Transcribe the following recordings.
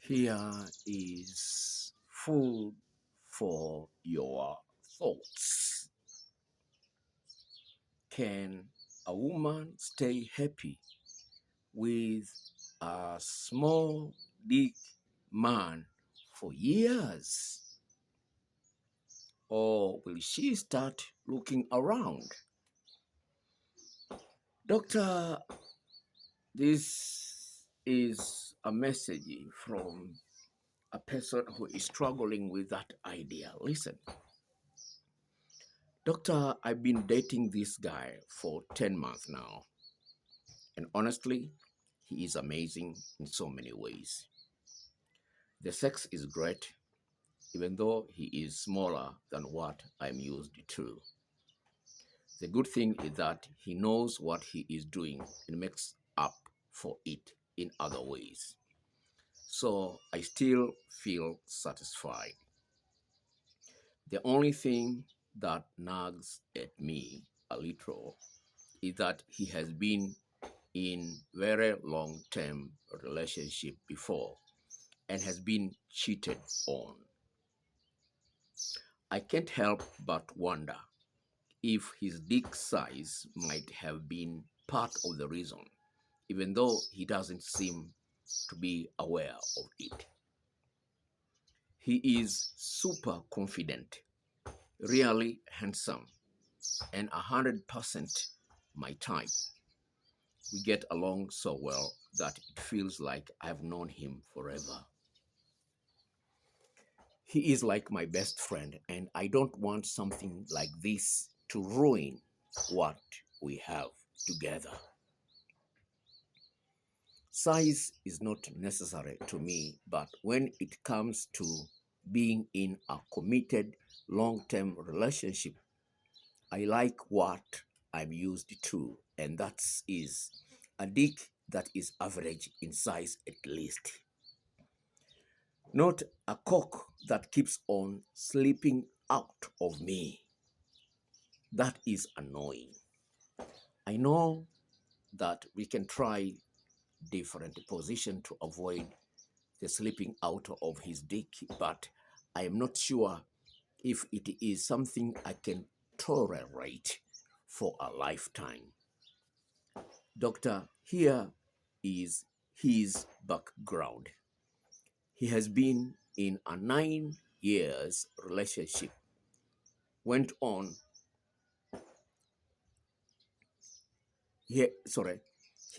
Here is food for your thoughts. Can a woman stay happy with a small dick man for years? Or will she start looking around? Doctor, this is a message from a person who is struggling with that idea. Listen, doctor, I've been dating this guy for 10 months now. And honestly, he is amazing in so many ways. The sex is great, even though he is smaller than what I'm used to. The good thing is that he knows what he is doing and makes up for it in other ways. So I still feel satisfied. The only thing that nags at me a little is that he has been in very long-term relationship before and has been cheated on. I can't help but wonder if his dick size might have been part of the reason, even though he doesn't seem to be aware of it. He is super confident, really handsome, and 100% my type. We get along so well that it feels like I've known him forever. He is like my best friend, and I don't want something like this to ruin what we have together. Size is not necessary to me, but when it comes to being in a committed long-term relationship, I like what I'm used to, and that is a dick that is average in size at least. Not a cock that keeps on slipping out of me. That is annoying. I know that we can try different position to avoid the slipping out of his dick, but I am not sure if it is something I can tolerate for a lifetime. Doctor, here is his background. He has been in a 9 years relationship, went on, he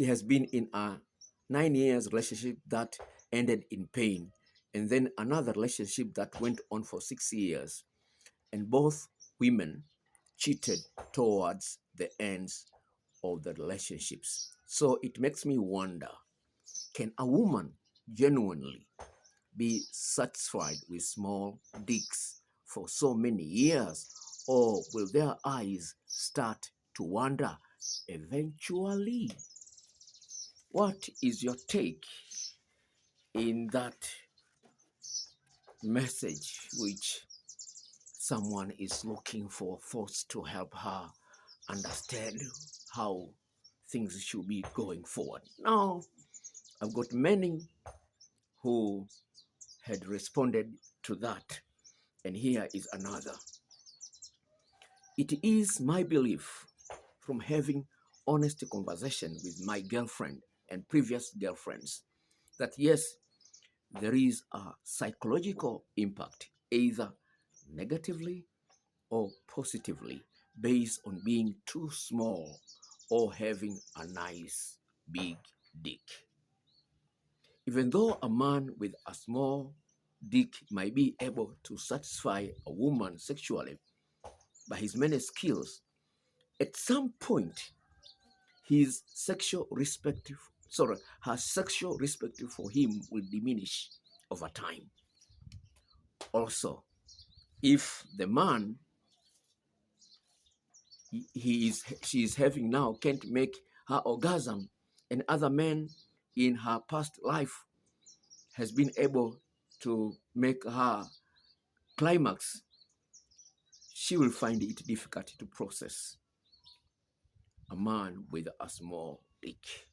has been in a 9 years relationship that ended in pain, and then another relationship that went on for 6 years, and both women cheated towards the ends of the relationships. So it makes me wonder, can a woman genuinely be satisfied with small dicks for so many years, or will their eyes start to wander eventually? What is your take in that message which someone is looking for thoughts to help her understand how things should be going forward? Now, I've got many who had responded to that, and here is another. It is my belief from having honest conversation with my girlfriend and previous girlfriends that yes, there is a psychological impact, either negatively or positively, based on being too small or having a nice big dick. Even though a man with a small dick might be able to satisfy a woman sexually by his many skills, at some point, his sexual respect, her sexual respect for him will diminish over time. Also, if the man she is having now can't make her orgasm, and other men in her past life has been able to make her climax, she will find it difficult to process a man with a small dick.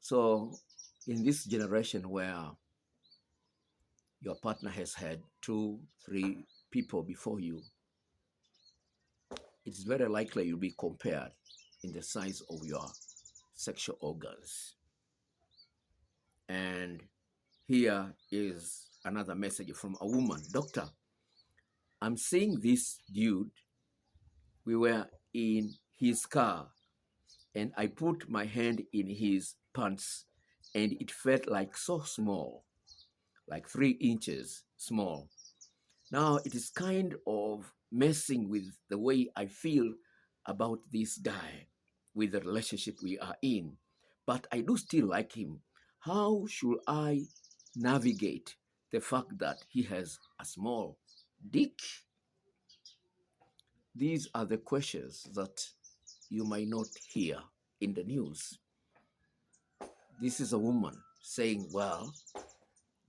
So in this generation where your partner has had 2, 3 people before you, it's very likely you'll be compared in the size of your sexual organs. And here is another message from a woman. Doctor, I'm seeing this dude. We were in his car and I put my hand in his pants and it felt like so small, like 3 inches small. Now it is kind of messing with the way I feel about this guy with the relationship we are in. But I do still like him. How should I navigate the fact that he has a small dick? These are the questions that you might not hear in the news. This is a woman saying, well,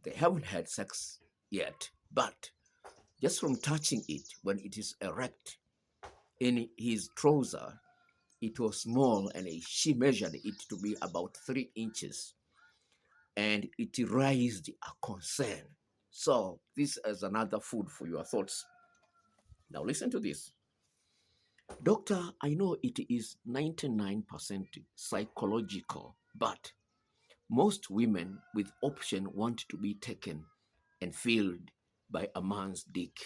they haven't had sex yet, but just from touching it when it is erect in his trouser, it was small and she measured it to be about 3 inches and it raised a concern. So this is another food for your thoughts. Now listen to this. Doctor, I know it is 99% psychological, but most women with option want to be taken and filled by a man's dick,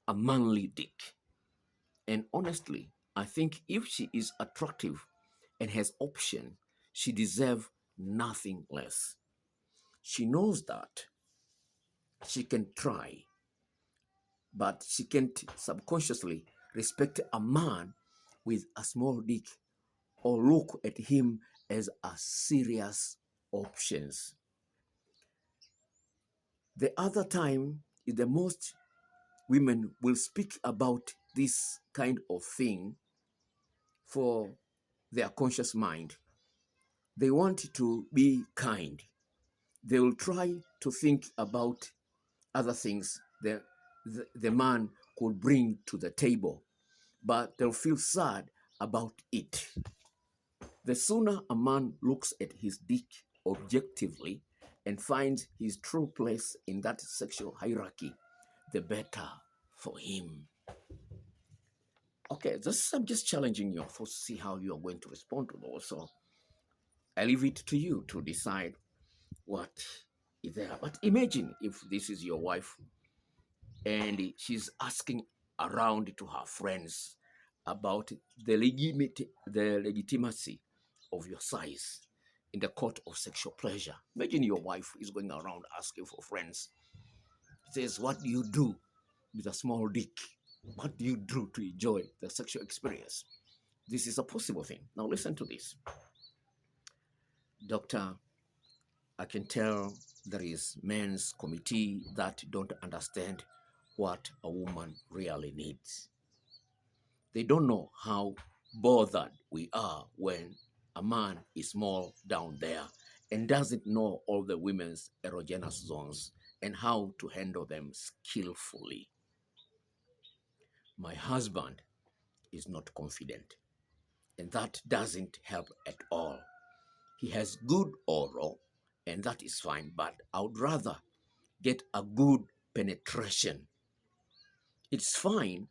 a manly dick. And honestly, I think if she is attractive and has option, she deserves nothing less. She knows that she can try, but she can't subconsciously respect a man with a small dick or look at him as a serious options. The other time is the most women will speak about this kind of thing for their conscious mind. They want to be kind. They will try to think about other things the man could bring to the table, but they'll feel sad about it. The sooner a man looks at his dick objectively and finds his true place in that sexual hierarchy, the better for him. Okay, I'm just challenging your thoughts to see how you are going to respond to those. So I leave it to you to decide what is there. But imagine if this is your wife and she's asking around to her friends about the legitimacy of your size in the court of sexual pleasure. Imagine your wife is going around asking for friends. She says, what do you do with a small dick? What do you do to enjoy the sexual experience? This is a possible thing. Now listen to this. Doctor, I can tell there is men's committee that don't understand what a woman really needs. They don't know how bothered we are when a man is small down there and doesn't know all the women's erogenous zones and how to handle them skillfully. My husband is not confident, and that doesn't help at all. He has good oral, and that is fine, but I would rather get a good penetration. It's fine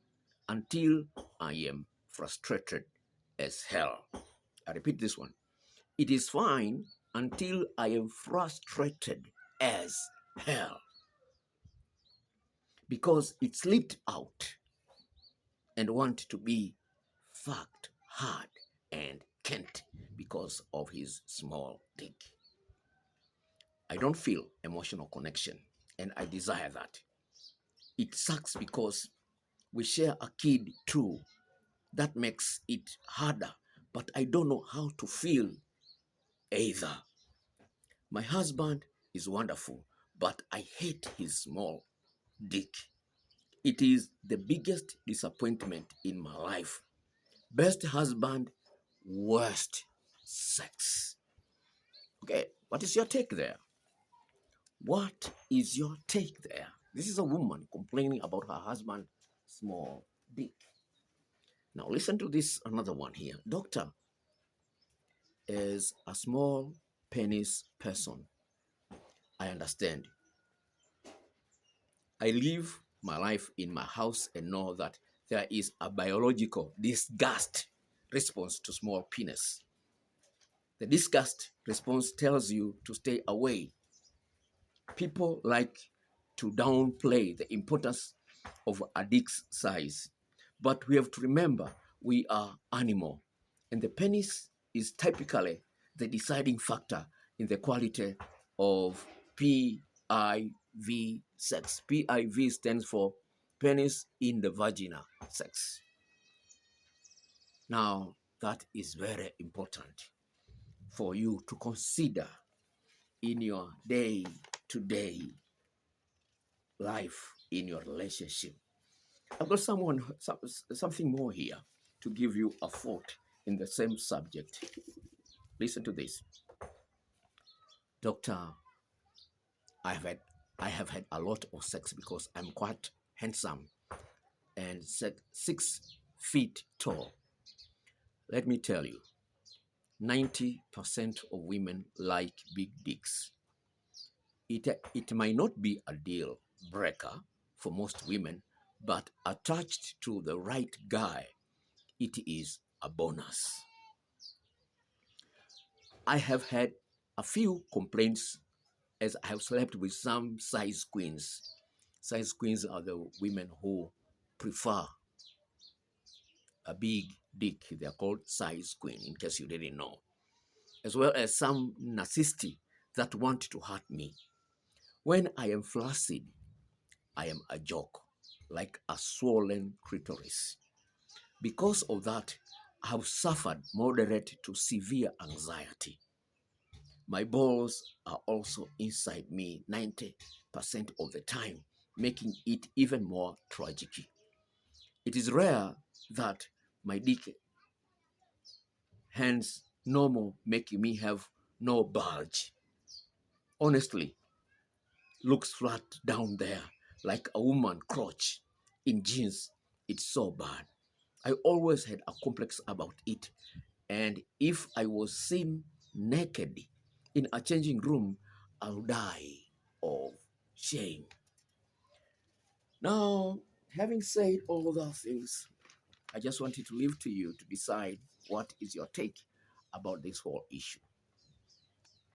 until I am frustrated as hell. I repeat this one. It is fine until I am frustrated as hell because it slipped out and want to be fucked hard and can't because of his small dick. I don't feel emotional connection and I desire that. It sucks because we share a kid too. That makes it harder, but I don't know how to feel either. My husband is wonderful, but I hate his small dick. It is the biggest disappointment in my life. Best husband, worst sex. Okay, what is your take there? What is your take there? This is a woman complaining about her husband's small dick. Now listen to this, another one here. Doctor, is a small penis person. I understand. I live my life in my house and know that there is a biological disgust response to small penis. The disgust response tells you to stay away. People like to downplay the importance of a dick's size, but we have to remember we are animal, and the penis is typically the deciding factor in the quality of PIV sex. PIV stands for penis in the vagina sex. Now, that is very important for you to consider in your day-to-day life, in your relationship. I've got something more here to give you a thought in the same subject. Listen to this. Doctor, I have had a lot of sex because I'm quite handsome and 6 feet tall. Let me tell you, 90% of women like big dicks. It might not be a deal breaker for most women, but attached to the right guy, it is a bonus. I have had a few complaints as I have slept with some size queens. Size queens are the women who prefer a big dick. They are called size queen, in case you didn't know. As well as some narcissists that want to hurt me. When I am flaccid, I am a joke, like a swollen clitoris. Because of that, I have suffered moderate to severe anxiety. My balls are also inside me 90% of the time, making it even more tragic. It is rare that my dick, hence normal, making me have no bulge. Honestly, looks flat down there like a woman crotch in jeans. It's so bad. I always had a complex about it, and if I was seen naked in a changing room, I'll die of shame. Now, having said all those things, I just wanted to leave to you to decide what is your take about this whole issue.